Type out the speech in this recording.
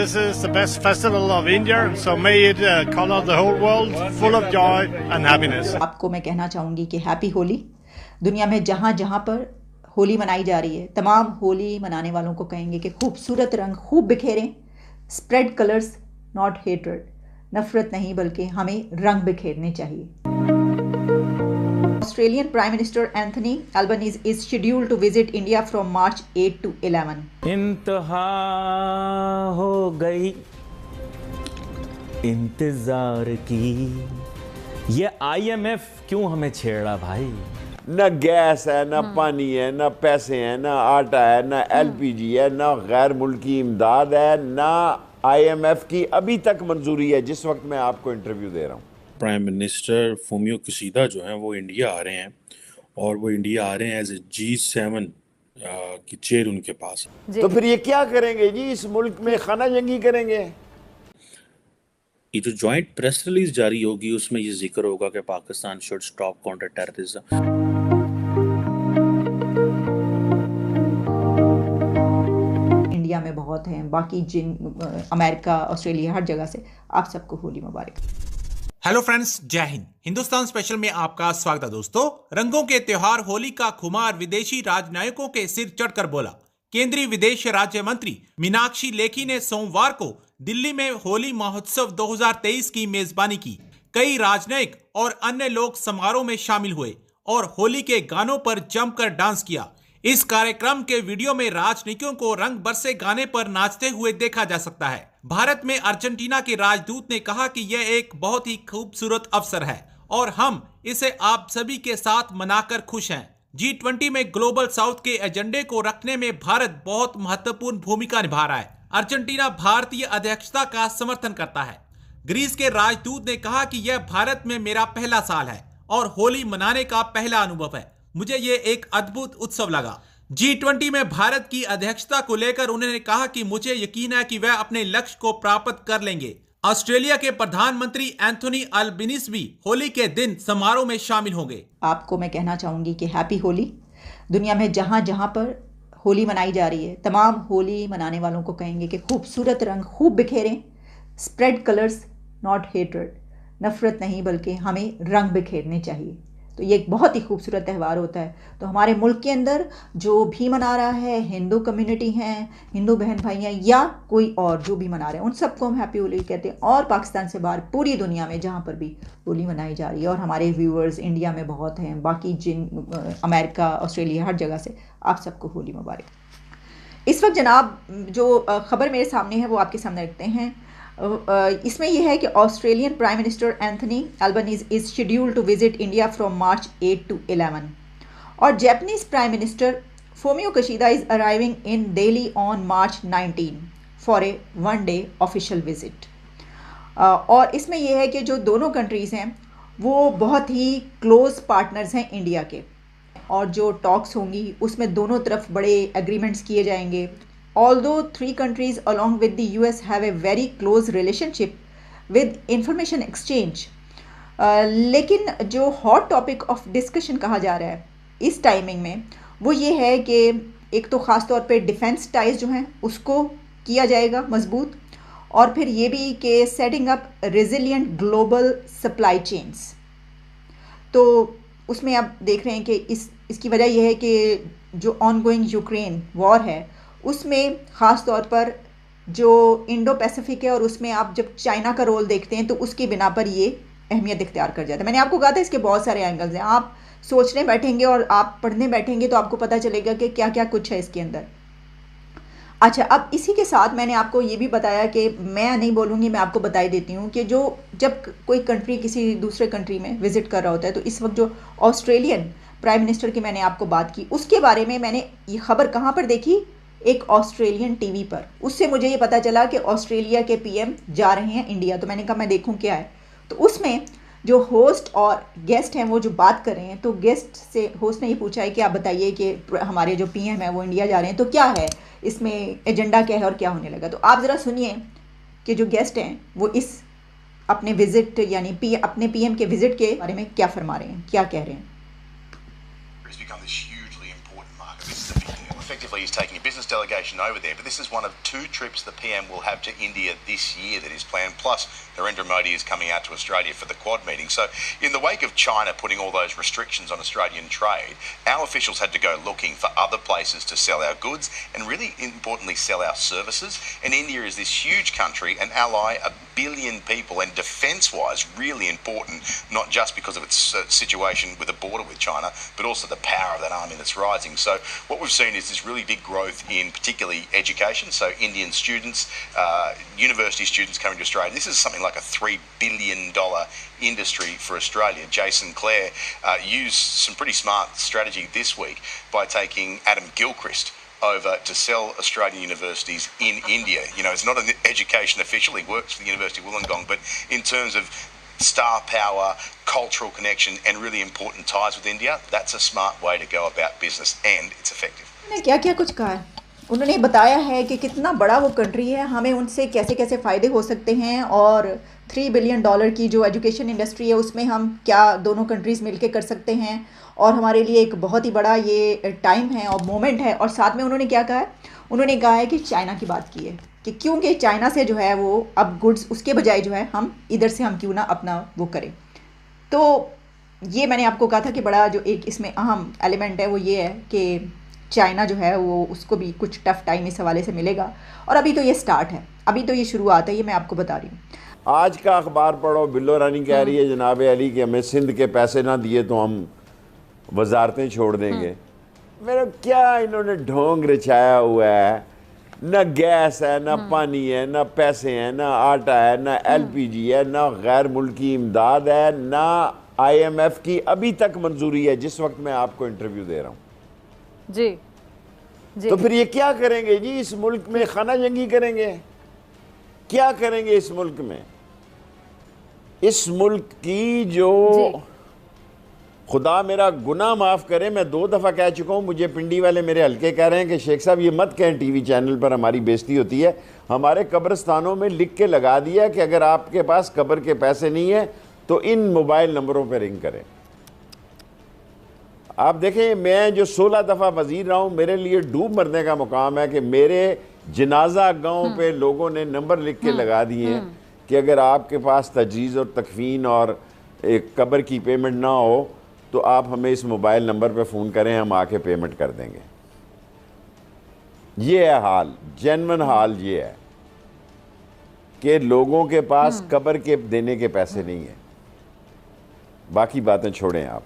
this is the best festival of India, so may it color the whole world, full of joy and happiness. आपको मैं कहना चाहूँगी कि happy Holi. दुनिया में जहाँ जहाँ पर होली मनाई जा रही है, तमाम होली मनाने वालों को कहेंगे कि खूबसूरत रंग खूब बिखेरें। स्प्रेड कलर्स नॉट हेट्रेड, नफरत नहीं बल्कि हमें रंग बिखेरने चाहिए। Australian Prime Minister Anthony Albanese is scheduled to visit India from March 8 to 11. इंतहा हो गई इंतजार की, ये IMF क्यों हमें छेड़ा भाई? न गैस है, न पानी है, न पैसे हैं, न आटा है, न LPG है, न गैर मुल्की इमदाद है, न IMF की अभी तक मंजूरी है जिस वक्त मैं आपको इंटरव्यू दे रहा हूँ। प्राइम मिनिस्टर फूमियो किशीदा जो हैं वो इंडिया आ रहे हैं, और वो इंडिया आ रहे हैं एज ए G7 की चेयर उनके पास। तो फिर ये क्या करेंगे जी? इस मुल्क में खाना जंगी करेंगे? ये जो जॉइंट प्रेस रिलीज जारी होगी उसमें ये जिक्र होगा कि Pakistan should stop counter terrorism. India में बहुत हैं, बाकी जिन अमेरिका, ऑस्ट्रेलिया, हर जगह से आप सबको होली मुबारक। हेलो फ्रेंड्स, जय हिंद। हिंदुस्तान स्पेशल में आपका स्वागत है दोस्तों। रंगों के त्योहार होली का खुमार विदेशी राजनयिकों के सिर चढ़कर बोला। केंद्रीय विदेश राज्य मंत्री मीनाक्षी लेखी ने सोमवार को दिल्ली में होली महोत्सव 2023 की मेजबानी की। कई राजनयिक और अन्य लोग समारोह में शामिल हुए और होली के गानों पर जमकर डांस किया। इस कार्यक्रम के वीडियो में राजनीतियों को रंग बरसे गाने पर नाचते हुए देखा जा सकता है। भारत में अर्जेंटीना के राजदूत ने कहा कि यह एक बहुत ही खूबसूरत अवसर है और हम इसे आप सभी के साथ मनाकर खुश हैं। G20 में ग्लोबल साउथ के एजेंडे को रखने में भारत बहुत महत्वपूर्ण भूमिका निभा रहा है। अर्जेंटीना भारतीय अध्यक्षता का समर्थन करता है। ग्रीस के राजदूत ने कहा कि यह भारत में मेरा पहला साल है और होली मनाने का पहला अनुभव है। मुझे ये एक अद्भुत उत्सव लगा। G20 में भारत की अध्यक्षता को लेकर उन्होंने कहा कि मुझे यकीन है कि वह अपने लक्ष्य को प्राप्त कर लेंगे। ऑस्ट्रेलिया के प्रधानमंत्री एंथोनी अल्बनीज भी होली के दिन समारोह में शामिल होंगे। आपको मैं कहना चाहूँगी कि हैप्पी होली। दुनिया में जहाँ जहाँ पर होली मनाई जा रही है, तमाम होली मनाने वालों को कहेंगे कि खूबसूरत रंग खूब बिखेरें। स्प्रेड कलर्स नॉट हेट्रेड, नफरत नहीं बल्कि हमें रंग बिखेरने चाहिए। तो ये एक बहुत ही खूबसूरत त्यौहार होता है। तो हमारे मुल्क के अंदर जो भी मना रहा है, हिंदू कम्युनिटी हैं, हिंदू बहन भाई हैं या कोई और जो भी मना रहे हैं, उन सबको हम हैप्पी होली कहते हैं। और पाकिस्तान से बाहर पूरी दुनिया में जहाँ पर भी होली मनाई जा रही है, और हमारे व्यूअर्स इंडिया में बहुत हैं, बाकी जिन अमेरिका, ऑस्ट्रेलिया, हर जगह से आप सबको होली मुबारक। इस वक्त जनाब जो ख़बर मेरे सामने है वो आपके सामने रखते हैं। इसमें यह है कि Australian prime minister Anthony Albanese is scheduled to visit India from March 8 to 11 और Japanese prime minister Fumio Kishida is arriving in Delhi on March 19 for a 1-day official visit. और इसमें यह है कि जो दोनों कंट्रीज़ हैं वो बहुत ही क्लोज पार्टनर्स हैं इंडिया के, और जो टॉक्स होंगी उसमें दोनों तरफ बड़े एग्रीमेंट्स किए जाएंगे। Although three countries along with the US have a very close relationship with information exchange, लेकिन जो हॉट टॉपिक ऑफ डिस्कशन कहा जा रहा है इस टाइमिंग में वो ये है कि एक तो ख़ास तौर पे डिफेंस टाइज जो हैं उसको किया जाएगा मजबूत, और फिर ये भी कि setting up resilient global supply chains. तो उसमें आप देख रहे हैं कि इसकी वजह यह है कि जो ऑनगोइंग यूक्रेन वॉर है उसमें ख़ास तौर पर जो इंडो पैसिफिक है और उसमें आप जब चाइना का रोल देखते हैं तो उसकी बिना पर ये अहमियत इख्तियार कर जाता है। मैंने आपको कहा था इसके बहुत सारे एंगल्स हैं। आप सोचने बैठेंगे और आप पढ़ने बैठेंगे तो आपको पता चलेगा कि क्या क्या कुछ है इसके अंदर। अच्छा, अब इसी के साथ मैंने आपको ये भी बताया कि मैं नहीं बोलूँगी, मैं आपको बता ही देती हूँ कि जब कोई कंट्री किसी दूसरे कंट्री में विज़िट कर रहा होता है तो इस वक्त जो ऑस्ट्रेलियन प्राइम मिनिस्टर की मैंने आपको बात की उसके बारे में मैंने ये खबर कहाँ पर देखी, एक ऑस्ट्रेलियन टीवी पर। उससे मुझे ये पता चला कि ऑस्ट्रेलिया के PM जा रहे हैं इंडिया। तो मैंने कहा मैं देखूं क्या है। तो उसमें जो होस्ट और गेस्ट हैं वो जो बात कर रहे हैं, तो गेस्ट से होस्ट ने ये पूछा है कि आप बताइए कि हमारे जो PM हैं वो इंडिया जा रहे हैं, तो क्या है इसमें, एजेंडा क्या है और क्या होने लगा। तो आप ज़रा सुनिए कि जो गेस्ट हैं वो इस अपने विज़िट यानी अपने PM के विज़िट के बारे में क्या फरमा रहे हैं, क्या कह रहे हैं। effectively he's taking a business delegation over there. But this is one of 2 trips the PM will have to India this year that is planned. Plus, Narendra Modi is coming out to Australia for the Quad meeting. So, in the wake of China putting all those restrictions on Australian trade, our officials had to go looking for other places to sell our goods and, really importantly, sell our services. And India is this huge country, an ally, 1 billion people, and defence-wise really important, not just because of its situation with a border with China, but also the power of that army that's rising. So what we've seen is this really big growth in particularly education. So Indian students, university students coming to Australia. This is something like a $3 billion industry for Australia. Jason Clare used some pretty smart strategy this week by taking Adam Gilchrist over to sell Australian universities in India. You know, it's not an education official, he works for the University of Wollongong, but in terms of star power, cultural connection and really important ties with India, that's a smart way to go about business and it's effective. उन्होंने क्या क्या कुछ कहा है, उन्होंने बताया है कि कितना बड़ा वो कंट्री है, हमें उनसे कैसे कैसे फ़ायदे हो सकते हैं और $3 बिलियन की जो एजुकेशन इंडस्ट्री है उसमें हम क्या दोनों कंट्रीज़ मिलके कर सकते हैं और हमारे लिए एक बहुत ही बड़ा ये टाइम है और मोमेंट है। और साथ में उन्होंने क्या कहा है, उन्होंने कहा है कि चाइना की बात की है कि क्योंकि चाइना से जो है वो अब गुड्स उसके बजाय जो है हम इधर से हम क्यों ना अपना वो करें। तो ये मैंने आपको कहा था कि बड़ा जो एक इसमें अहम एलिमेंट है वो ये है कि चाइना जो है वो उसको भी कुछ टफ टाइम इस हवाले से मिलेगा और अभी तो ये स्टार्ट है, अभी तो ये शुरुआत है, ये मैं आपको बता रही हूँ। आज का अखबार पढ़ो, बिल्लो रानी कह रही है जनाब अली कि हमें सिंध के पैसे ना दिए तो हम वजारतें छोड़ देंगे। मेरा क्या इन्होंने ढोंग रचाया हुआ है, ना गैस है, ना पानी है, ना पैसे हैं, ना आटा है, ना LPG है, ना गैर मुल्की इमदाद है, ना IMF की अभी तक मंजूरी है जिस वक्त मैं आपको इंटरव्यू दे रहा हूँ। जी जी। तो फिर ये क्या करेंगे जी, इस मुल्क में खाना जंगी करेंगे, क्या करेंगे इस मुल्क में? इस मुल्क की जो खुदा मेरा गुनाह माफ़ करे, मैं 2 दफ़ा कह चुका हूँ, मुझे पिंडी वाले मेरे हल्के कह रहे हैं कि शेख साहब ये मत कहें टीवी चैनल पर, हमारी बेइज्जती होती है। हमारे कब्रिस्तानों में लिख के लगा दिया कि अगर आपके पास कब्र के पैसे नहीं है तो इन मोबाइल नंबरों पर रिंग करें। आप देखें, मैं जो 16 दफ़ा वज़ीर रहा हूँ, मेरे लिए डूब मरने का मुकाम है कि मेरे जनाजा गांव पे लोगों ने नंबर लिख के लगा दिए हैं कि अगर आपके पास तजहीज़ और तकफीन और एक कब्र की पेमेंट ना हो तो आप हमें इस मोबाइल नंबर पे फ़ोन करें, हम आके पेमेंट कर देंगे। ये है हाल, जेन्युइन हाल ये है कि लोगों के पास कब्र के देने के पैसे नहीं है। बाकी बातें छोड़ें आप।